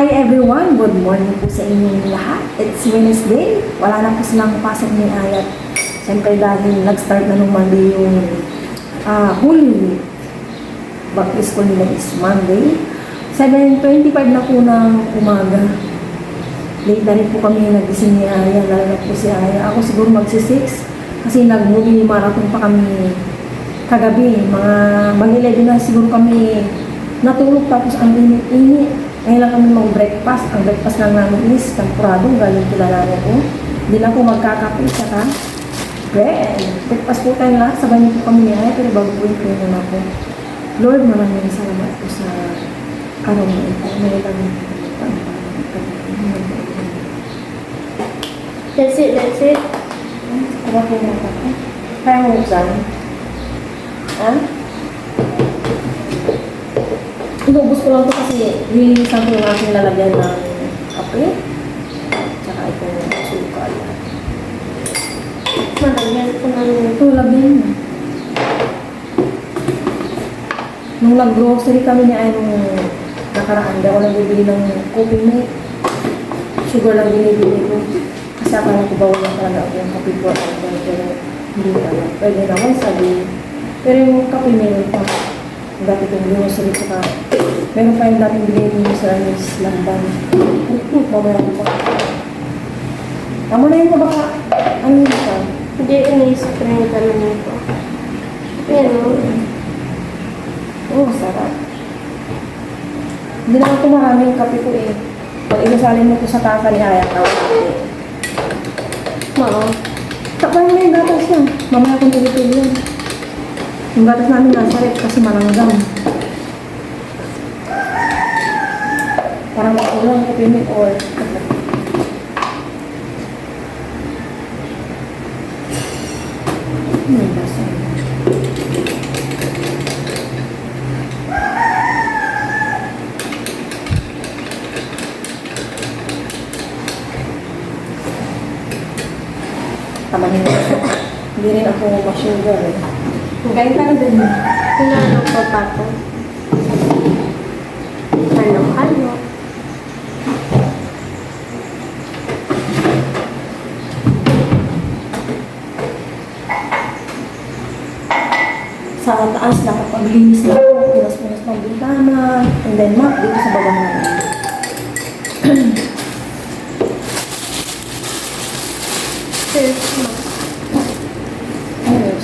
Hi everyone! Good morning po sa inyong lahat. It's Wednesday. Wala na po silang pasok ni Ayat. Siyempre dahil nag-start na nung Monday yung Holy Week. Back to school nila is Monday. 7:25 na po ng umaga. Late na rin po kami nagising ni Aya. Lalo na po si Aya. Ako siguro magsi-6 kasi nag-movie marathon pa kami kagabi. Mag-11 na siguro kami natulog tapos ang init-init. Ngayon lang kami mag-breakfast. Ang breakfast lang namin is tempurado. Galing kilala ko. Hindi lang po magkakape. Saka bread. Breakfast po tayo lahat. Sabay niyo po kami niya. Pero bago po ito na po. Lord, maraming salamat po sa araw na ito. May lang That's it. Kaya po yung kape. Kaya mo usan. Ha? Inubos ko lang ito kasi nililisan ko yung aking lalagyan ng kape. Tsaka itong sukal. Malagyan ko na rin. Ito, lagyan mo. Nung nag-grocery kami niya ay nung nakaraan, daw nagbibili ng coffee milk. Sugar lang binibili ko. Kasi akala ko bawal lang talaga ako yung kape po. Pero hindi pala. Pwede naman sabi. Pero yung kape milk pa. Dati itong grocery tsaka meron pa yung dating bigay niyo sa Miss Lamban. Mamaya ko pa. Tama na yun baka ano yun pa? Hindi, ini-spray ka na nito. Ayan o. Oo, sarap. Hindi naman ito maraming kape ko eh. Pag inasalin mo ito sa tasa ni Aya, tawag kape. Oo. Takpan mo na yung gatas yan. Mamaya kong tulipin yun. Yung gatas namin nasa rep kasi malanggam. Parang makulang kape milk or basa. Tamahin mo. Hindi rin ako ma-sugar eh. Kain ka na din. Hinalo ko pa ito. Halo. Sa taas, nakapaglinis na ako. Pinas-pinas ng bintana. And then map dito sa baba namin.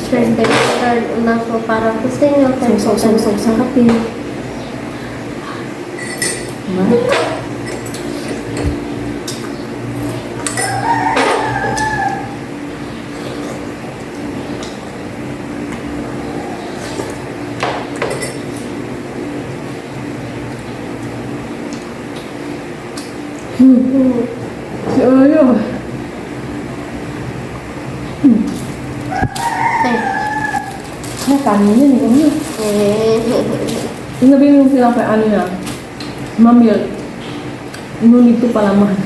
Third na po para gusto nyo. Saw-saw sa kape. Ayo. Kanin yun, yun. Yung nabili mo sila kay ano na, mamil. Ngunit ito pala mahal.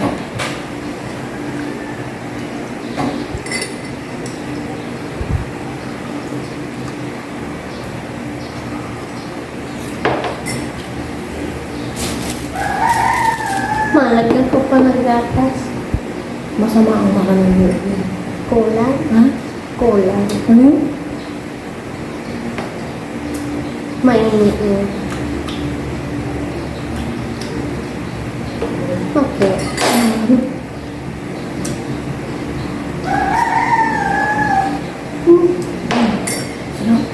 Malagyan ko pa ng gatas. Masama ang makanan mo. Kulang. Ha? Kulang. Ano? Mainit yun. Okay. Sarap.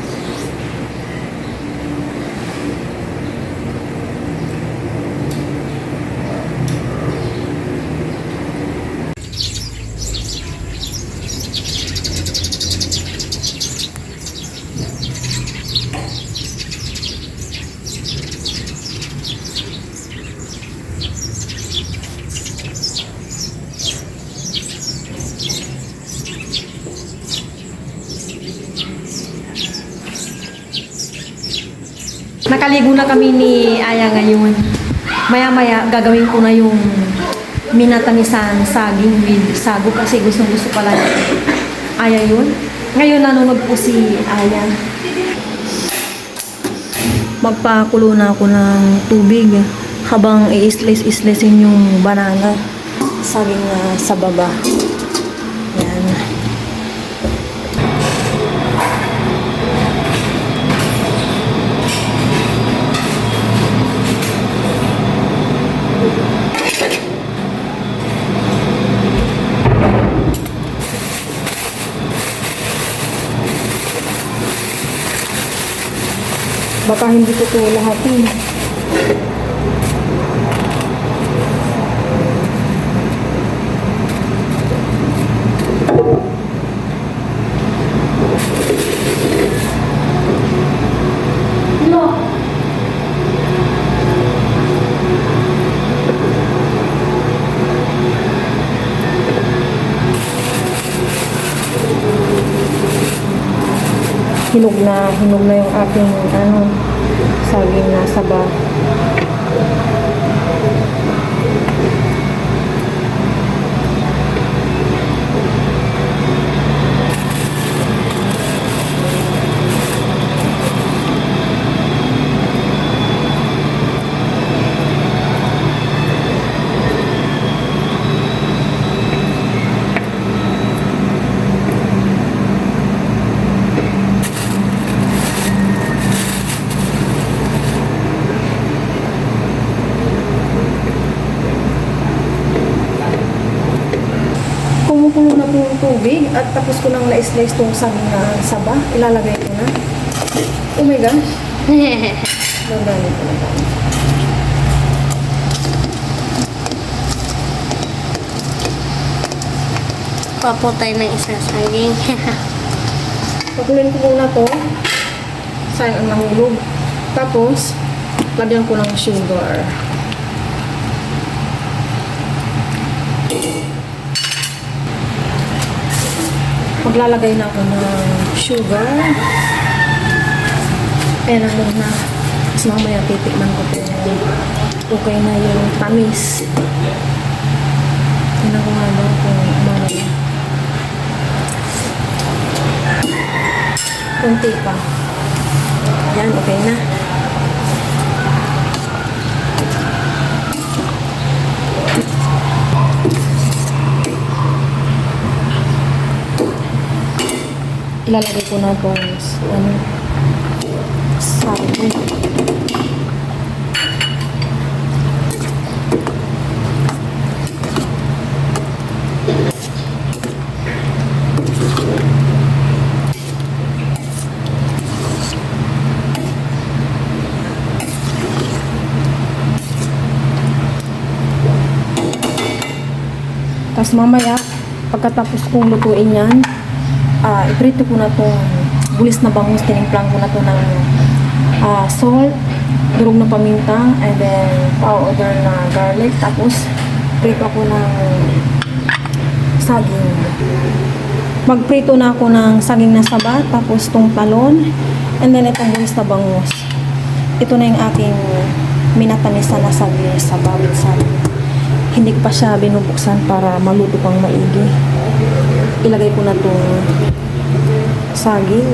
Nakaligo na kami ni Aya ngayon. Maya-maya gagawin ko na yung minatamisan saging with sago kasi gustong-gusto pala niya. Aya yun. Ngayon nanonood po si Aya. Magpakulo na ako ng tubig habang i-slice-slicein yung banana saging na sa baba. Yan. Baka hindi ko ito lahatin. Hinog na yung ating saging na saba. Kumukulo na po yung tubig at tapos ko nang na-slice tong saging na saba. Ilalagay ko na. Oh my gosh. Gagawin ko na po. Paputay ng isa saging. Pakulin ko muna to. Sayang ang nahulog. Tapos, lagyan ko ng sugar. Maglalagay na ako ng sugar. Ayan na muna. Tapos mamaya titikman ko po. Okay na yung tamis. Tingnan ko nga daw kung umano na. Kunti pa. Yan, okay na. Ilalagay ko na po saging. Tapos mamaya, pagkatapos kong lutuin yan, iprito ko na itong bulis na bangus, tinimplang ko na ito ng salt, durog na paminta, and then powder na garlic, tapos prito ako ng saging. Magprito na ako ng saging na saba, tapos itong talon, and then itong bulis na bangus. Ito na yung aking minatanisa na saging saba with saging. Hindi ko pa siya binubuksan para maluto pang maigi. Ilagay ko na itong saging.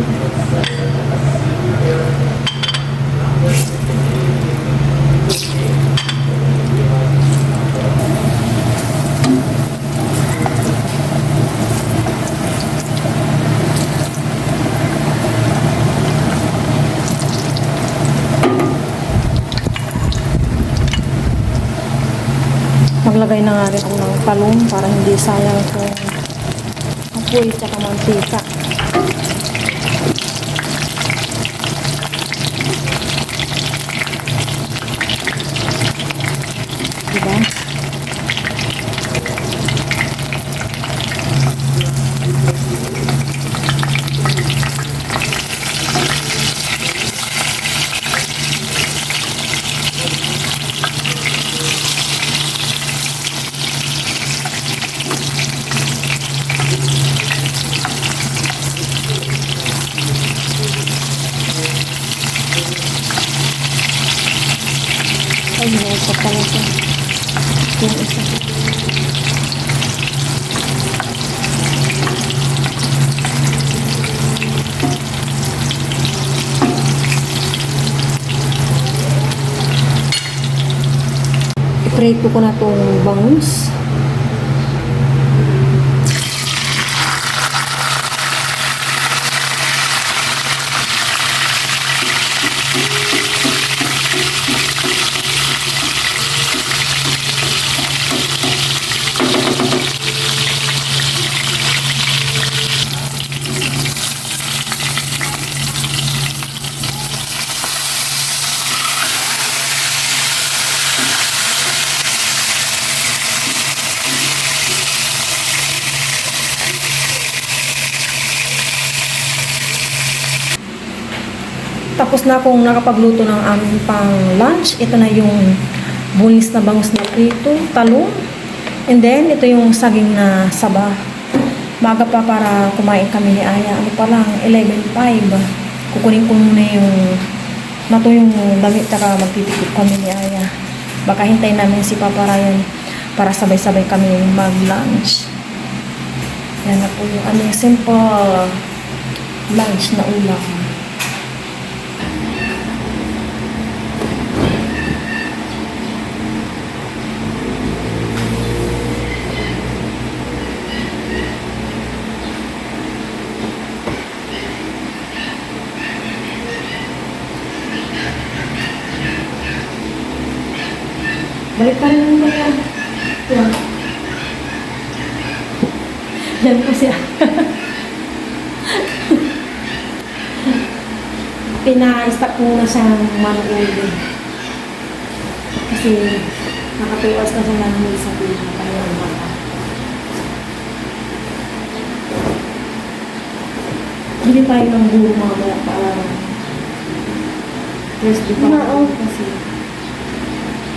Maglagay na nga rin ako ng talong para hindi sayang itong apoy tsaka mantika. Diba? Ay, may isa pala siya. Yung isa. Ipiprito ko na itong bangus. Tapos na akong nakapagluto ng aming pang lunch. Ito na yung bulis na bangus na prito, talong. And then, ito yung saging na saba. Maga pa para kumain kami ni Aya. Ano pa lang, 11:05. Kukunin ko muna yung matuyong damit taka magtitipid kami ni Aya. Baka hintayin namin si Papa Ryan para sabay-sabay kami mag-lunch. Yan na po yung aming simple lunch na ulam. Balik pa rin naman yan. Yan. Yan po siya. Pina-stack ko na siyang manuuli. Kasi nakatuwas na siya namin sa pila. Kaya yung bata. Bili tayo ng guro mamaya para rest di pa. Kasi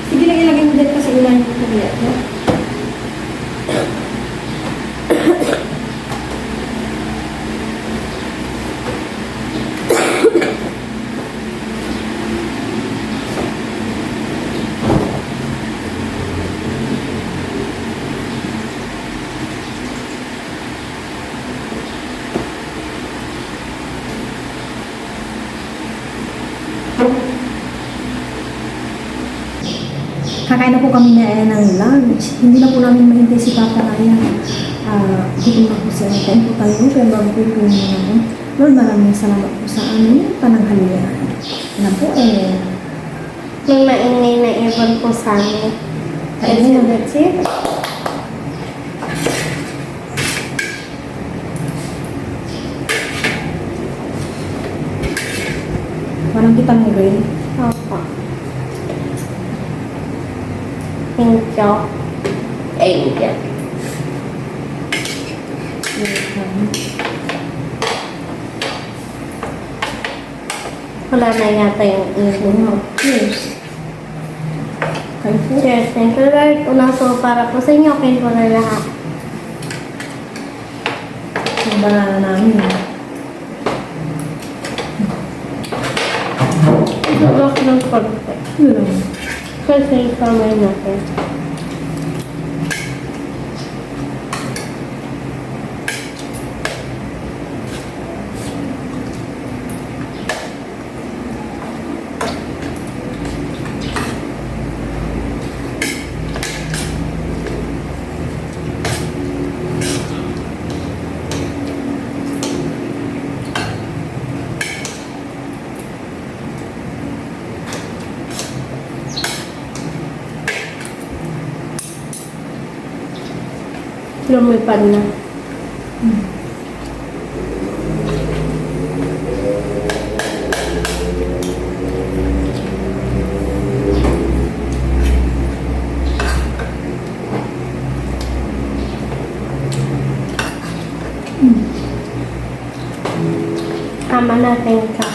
sige lang ilagay mo dyan kasi ulan yung kaya. Kakain na po kami na ng lunch. Hindi na po namin mahintay si Papa Ryan. Gutom na po siya. Kain po tayo. Pero bago po po namin. Lord, maraming salamat po sa aming pananghalian. Yan po May maingay na ibon po sa amin. Ayun. That's it. Parang kita ng rin. Opo. Thank you. Angel. Wala na yata yung ibon. Cheers. Kain po. Cheers. Thank you, Lord. Unang so para po sa inyo. Kain po na lahat. Yung banana namin. Ito block ng konti. Yun lang. Kasi kamay natin. Lumipad na. Tama natin ka.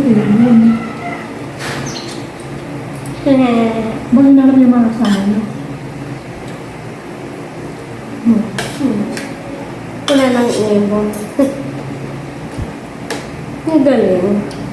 yun. Bakit nalang yung mga kasama niyo? Wala nang ibon. Ang galing.